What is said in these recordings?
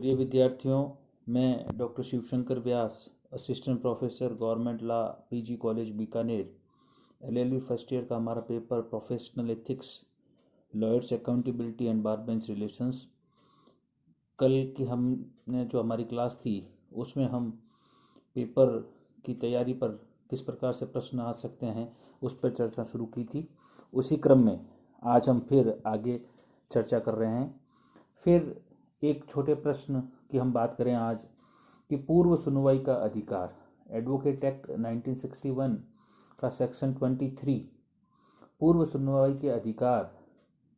प्रिय विद्यार्थियों, मैं doctor Shivshankar Vyas, assistant professor government law, PG college Bikaner, LLB first year का हमारा paper professional ethics, lawyers accountability and bar bench relations. कल की हमने जो हमारी क्लास थी उसमें हम पेपर की तैयारी पर किस प्रकार से प्रश्न आ सकते हैं उस पर चर्चा शुरू की थी। उसी क्रम में आज हम फिर आगे चर्चा कर रहे हैं। फिर एक छोटे प्रश्न की हम बात करें आज कि पूर्व सुनवाई का अधिकार, एडवोकेट एक्ट 1961 का सेक्शन 23 पूर्व सुनवाई के अधिकार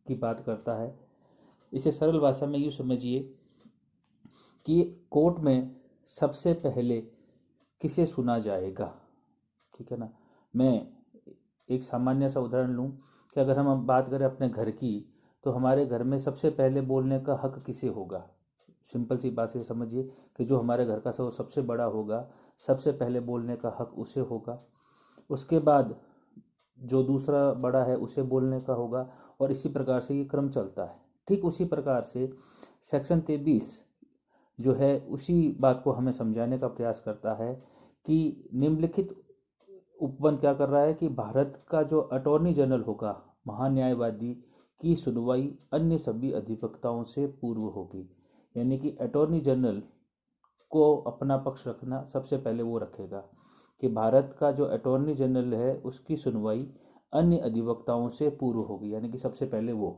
की बात करता है। इसे सरल भाषा में यूँ समझिए कि कोर्ट में सबसे पहले किसे सुना जाएगा। ठीक है ना। मैं एक सामान्य सा उदाहरण लूँ कि अगर हम बात करें अपने घर की, तो हमारे घर में सबसे पहले बोलने का हक किसे होगा। सिंपल सी बात से समझिए कि जो हमारे घर का सबसे बड़ा होगा, सबसे पहले बोलने का हक उसे होगा। उसके बाद जो दूसरा बड़ा है उसे बोलने का होगा, और इसी प्रकार से ये क्रम चलता है। ठीक उसी प्रकार से सेक्शन 23 जो है उसी बात को हमें समझाने का प्रयास करता है कि निम्नलिखित उपबंध क्या कर रहा है कि भारत का जो अटॉर्नी जनरल होगा, महान्यायवादी, की सुनवाई अन्य सभी अधिवक्ताओं से पूर्व होगी। यानी कि अटॉर्नी जनरल को अपना पक्ष रखना सबसे पहले वो रखेगा कि भारत का जो अटॉर्नी जनरल है उसकी सुनवाई अन्य अधिवक्ताओं से पूर्व होगी, यानी कि सबसे पहले वो।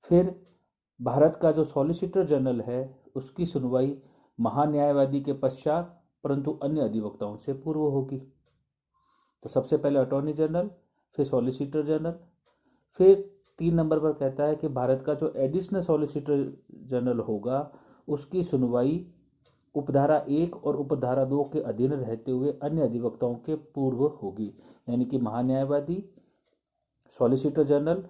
फिर भारत का जो सॉलिसिटर जनरल है उसकी सुनवाई महान्यायवादी के पश्चात परंतु अन्य अधिवक्ताओं से पूर्व होगी। तो सबसे पहले अटॉर्नी जनरल, फिर सॉलिसिटर जनरल। फिर 3 नंबर पर कहता है कि भारत का जो एडिशनल सॉलिसिटर जनरल होगा उसकी सुनवाई उपधारा 1 और उपधारा 2 के अधीन रहते हुए अन्य अधिवक्ताओं के पूर्व होगी। यानी कि महान्यायवादी, सॉलिसिटर जनरल,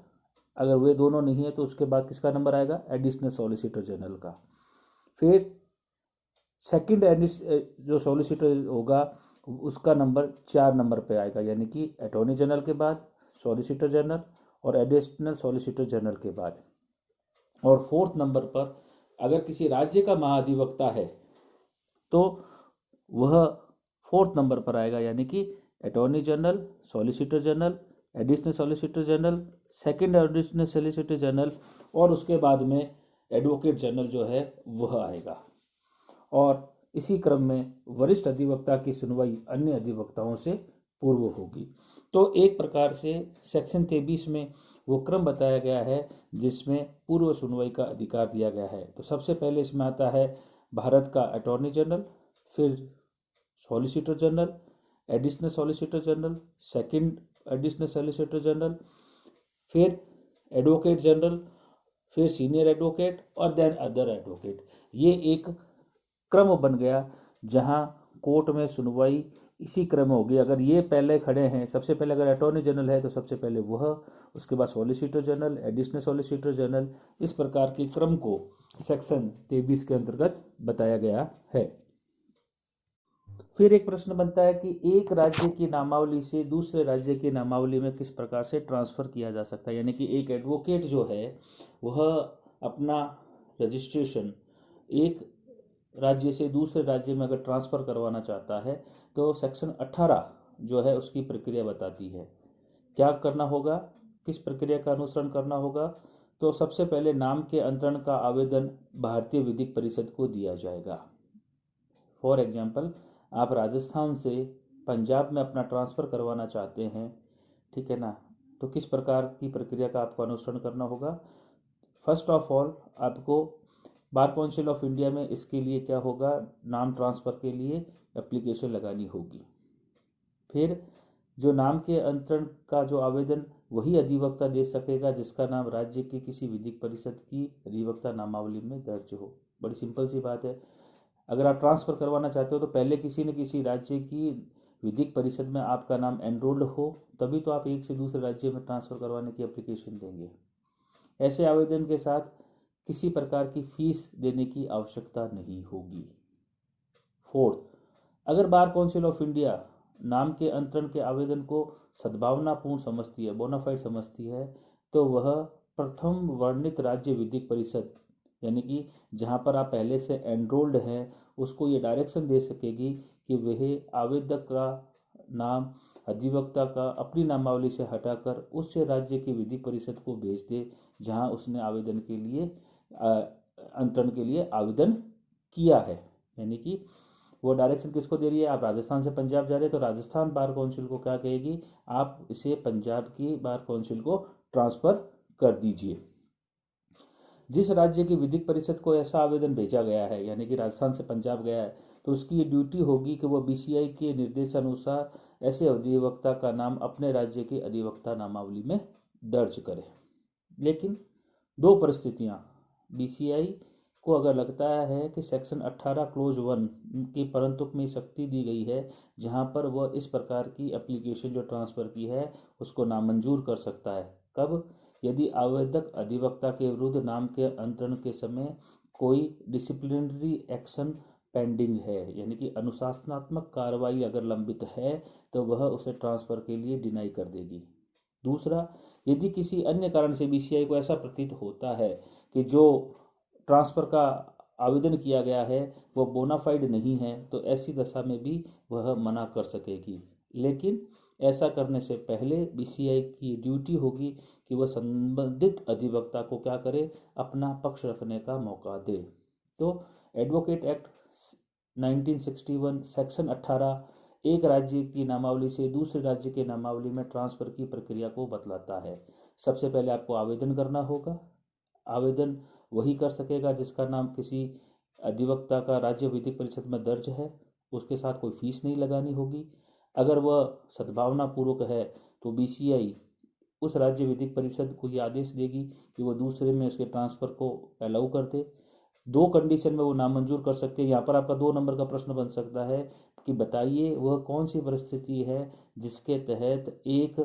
अगर वे दोनों नहीं है तो उसके बाद किसका नंबर आएगा, एडिशनल सॉलिसिटर जनरल का। फिर सेकंड जो सॉलिसिटर होगा उसका नंबर 4 नंबर पे आएगा, यानी कि अटॉर्नी जनरल के बाद सॉलिसिटर जनरल और एडिशनल सॉलिसिटर जनरल के बाद। और 4th नंबर पर अगर किसी राज्य का महाधिवक्ता है तो वह 4th नंबर पर आएगा, यानी कि attorney general, solicitor general, additional solicitor general, second additional solicitor general, और उसके बाद में एडवोकेट जनरल जो है वह आएगा। और इसी क्रम में वरिष्ठ अधिवक्ता की सुनवाई अन्य अधिवक्ताओं से पूर्व होगी। तो एक प्रकार से सेक्शन 23 में वो क्रम बताया गया है जिसमें पूर्व सुनवाई का अधिकार दिया गया है। तो सबसे पहले इसमें आता है भारत का अटॉर्नी जनरल, फिर solicitor general, additional solicitor general, second additional solicitor general, फिर एडवोकेट जनरल, फिर सीनियर एडवोकेट और देन अदर एडवोकेट। ये एक क्रम बन गया जहां कोर्ट में सुनवाई इसी क्रम होगी। अगर ये पहले खड़े हैं, सबसे पहले अगर अटॉर्नी जनरल है तो सबसे पहले वह, उसके बाद solicitor general, additional solicitor general. इस प्रकार के क्रम को सेक्शन 23 के अंतर्गत बताया गया है। फिर एक प्रश्न बनता है कि एक राज्य की नामावली से दूसरे राज्य की नामावली में किस प्रकार से ट्रांसफर किया जा सकता है। यानी कि एक एडवोकेट जो है वह अपना रजिस्ट्रेशन एक राज्य से दूसरे राज्य में अगर ट्रांसफर करवाना चाहता है तो सेक्शन 18 जो है उसकी प्रक्रिया बताती है क्या करना होगा, किस प्रक्रिया का अनुसरण करना होगा। तो सबसे पहले नाम के अंतरण का आवेदन भारतीय विधिक परिषद को दिया जाएगा। फॉर एग्जाम्पल, आप राजस्थान से पंजाब में अपना ट्रांसफर करवाना चाहते हैं, ठीक है ना, तो किस प्रकार की प्रक्रिया का आपको अनुसरण करना होगा। फर्स्ट ऑफ ऑल आपको बार काउंसिल ऑफ इंडिया में इसके लिए क्या होगा, नाम ट्रांसफर के लिए एप्लीकेशन लगानी होगी। फिर जो नाम के अंतरण का जो आवेदन वही अधिवक्ता दे सकेगा जिसका नाम राज्य की किसी विधिक परिषद की अधिवक्ता नामावली में दर्ज हो। बड़ी सिंपल सी बात है। अगर आप ट्रांसफर करवाना चाहते हो तो पहले किसी न किसी राज्य की विधिक परिषद में आपका नाम एनरोल्ड हो, तभी तो आप एक से दूसरे राज्य में ट्रांसफर करवाने की एप्लीकेशन देंगे। ऐसे आवेदन के साथ किसी प्रकार की फीस देने की आवश्यकता नहीं होगी। 4th, अगर बार काउंसिल ऑफ इंडिया नाम के अंतरण के आवेदन को सद्भावनापूर्ण समझती है, बोनाफाइड समझती है, तो वह प्रथम वर्णित राज्य विधिक परिषद यानी कि जहाँ पर आप पहले से एनरोल्ड हैं उसको ये डायरेक्शन दे सकेगी कि वह आवेदक का नाम अधिवक्ता का अपनी नामावली से हटाकर उस राज्य की विधि परिषद को भेज दे जहाँ उसने आवेदन के लिए अंतरण के लिए आवेदन किया है। यानी कि वो डायरेक्शन किसको दे रही है, आप राजस्थान से पंजाब जा रहे हैं तो राजस्थान बार काउंसिल को क्या कहेगी, आप इसे पंजाब की बार काउंसिल को ट्रांसफर कर दीजिए। जिस राज्य की विधिक परिषद को ऐसा आवेदन भेजा गया है, यानी कि राजस्थान से पंजाब गया है, तो उसकी ये ड्यूटी होगी कि वह बीसीआई के निर्देशानुसार ऐसे अधिवक्ता का नाम अपने राज्य के अधिवक्ता नामावली में दर्ज करे। लेकिन दो परिस्थितियां, बीसीआई को अगर लगता है कि सेक्शन 18 क्लोज 1 की परंतुक में शक्ति दी गई है जहां पर वह इस प्रकार की एप्लीकेशन जो ट्रांसफर की है उसको नामंजूर कर सकता है। कब, यदि आवेदक अधिवक्ता के विरुद्ध नाम के अंतरण के समय कोई डिसिप्लिनरी एक्शन पेंडिंग है, यानी कि अनुशासनात्मक कार्रवाई अगर लंबित है तो वह उसे ट्रांसफर के लिए डिनाई कर देगी। दूसरा, यदि किसी अन्य कारण से बीसीआई को ऐसा प्रतीत होता है कि जो ट्रांसफर का आवेदन किया गया है वह बोनाफाइड नहीं है तो ऐसी दशा में भी वह मना कर सकेगी। लेकिन ऐसा करने से पहले बीसीआई की ड्यूटी होगी कि वह संबंधित अधिवक्ता को क्या करे, अपना पक्ष रखने का मौका दे। तो एडवोकेट एक्ट 1961 सेक्शन 18 एक राज्य की नामावली से दूसरे राज्य के नामावली में ट्रांसफर की प्रक्रिया को बतलाता है। सबसे पहले आपको आवेदन करना होगा। आवेदन वही कर सकेगा जिसका नाम किसी अधिवक्ता का राज्य विधिक परिषद में दर्ज है, उसके साथ कोई फीस नहीं लगानी होगी। अगर वह सद्भावना पूर्वक है तो बीसीआई उस राज्य विधिक परिषद को ये आदेश देगी कि वह दूसरे में उसके ट्रांसफर को अलाउ कर दे। दो कंडीशन में वो नामंजूर कर सकते हैं। यहाँ पर आपका 2 नंबर का प्रश्न बन सकता है कि बताइए वह कौन सी परिस्थिति है जिसके तहत एक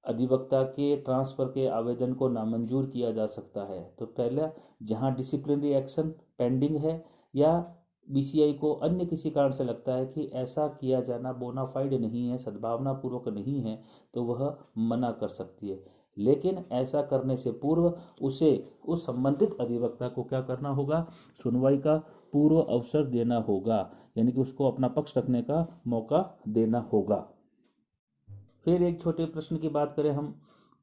अधिवक्ता के ट्रांसफर के आवेदन को नामंजूर किया जा सकता है। तो पहला, जहां डिसिप्लिनरी एक्शन पेंडिंग है या बीसीआई को अन्य किसी कारण से लगता है कि ऐसा किया जाना बोनाफाइड नहीं है, सद्भावना पूर्वक नहीं है, तो वह मना कर सकती है। लेकिन ऐसा करने से पूर्व उसे उस संबंधित अधिवक्ता को क्या करना होगा, सुनवाई का पूर्व अवसर देना होगा, यानी कि उसको अपना पक्ष रखने का मौका देना होगा। फिर एक छोटे प्रश्न की बात करें हम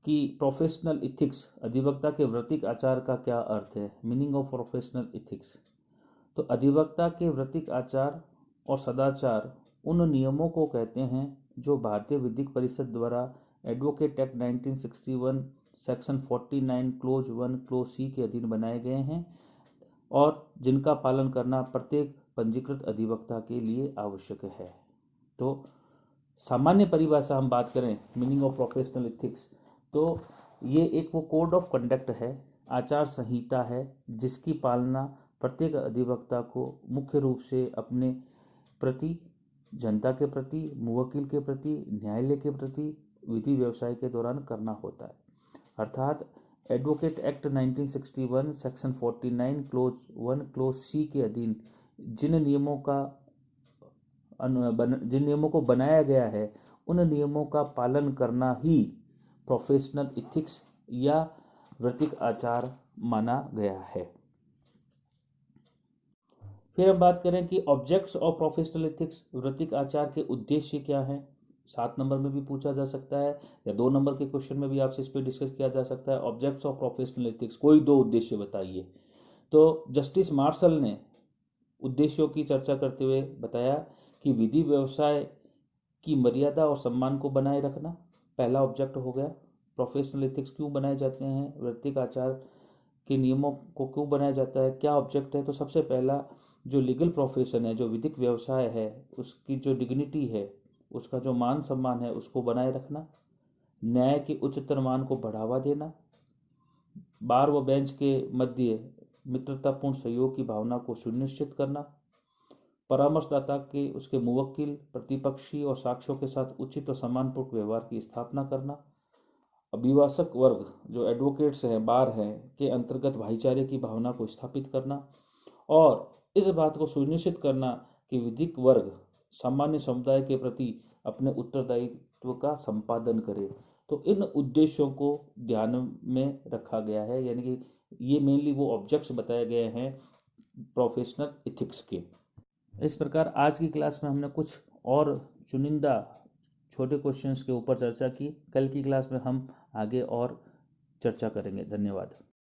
कि प्रोफेशनल इथिक्स, अधिवक्ता के वृत्तिक आचार का क्या अर्थ है, मीनिंग ऑफ प्रोफेशनल इथिक्स। तो अधिवक्ता के वृत्तिक आचार और सदाचार उन नियमों को कहते हैं जो भारतीय विधिक परिषद द्वारा advocate act 1961 section 49 clause 1 clause C के अधीन बनाए गए हैं और जिनका पालन करना प्रत्येक पंजीकृत अधिवक्ता के लिए आवश्यक है। तो सामान्य परिभाषा हम बात करें मीनिंग ऑफ प्रोफेशनल इथिक्स, तो ये एक वो कोड ऑफ कंडक्ट है, आचार संहिता है जिसकी पालना प्रत्येक अधिवक्ता को मुख्य रूप से अपने प्रति, जनता के प्रति, मुवक्किल के प्रति, न्यायालय के प्रति, विधि व्यवसाय के दौरान करना होता है। अर्थात advocate act 1961 section 49 clause 1 clause C के अधीन जिन नियमों को बनाया गया है उन नियमों का पालन करना ही प्रोफेशनल इथिक्स या वृत्तिक आचार माना गया है। फिर हम बात करें कि ऑब्जेक्ट्स ऑफ प्रोफेशनल इथिक्स, वृत्तिक आचार के उद्देश्य क्या हैं। 7 नंबर में भी पूछा जा सकता है या 2 नंबर के क्वेश्चन में भी आपसे इस पर डिस्कस किया जा सकता है। ऑब्जेक्ट्स ऑफ प्रोफेशनल इथिक्स, कोई 2 उद्देश्य बताइए। तो जस्टिस मार्शल ने उद्देश्यों की चर्चा करते हुए बताया कि विधि व्यवसाय की मर्यादा और सम्मान को बनाए रखना पहला ऑब्जेक्ट हो गया। प्रोफेशनल एथिक्स क्यों बनाए जाते हैं, वृत्तिक आचार के नियमों को क्यों बनाया जाता है, क्या ऑब्जेक्ट है। तो सबसे पहला, जो लीगल प्रोफेशन है, जो विधिक व्यवसाय है, उसकी जो डिग्निटी है, उसका जो मान सम्मान है उसको बनाए रखना, न्याय के उच्चतर मान को बढ़ावा देना, बार व बेंच के मध्य मित्रतापूर्ण सहयोग की भावना को सुनिश्चित करना, परामर्शदाता के उसके मुवक्किल, प्रतिपक्षी और साक्ष्यों के साथ उचित और सम्मानपूर्वक व्यवहार की स्थापना करना, अभिभाषक वर्ग जो एडवोकेट्स हैं, बार हैं, के अंतर्गत भाईचारे की भावना को स्थापित करना और इस बात को सुनिश्चित करना कि विधिक वर्ग सामान्य समुदाय के प्रति अपने उत्तरदायित्व का संपादन करे। तो इन उद्देश्यों को ध्यान में रखा गया है, यानी कि ये मेनली वो ऑब्जेक्ट्स बताए गए हैं प्रोफेशनल एथिक्स के। इस प्रकार आज की क्लास में हमने कुछ और चुनिंदा छोटे क्वेश्चंस के ऊपर चर्चा की। कल की क्लास में हम आगे और चर्चा करेंगे। धन्यवाद।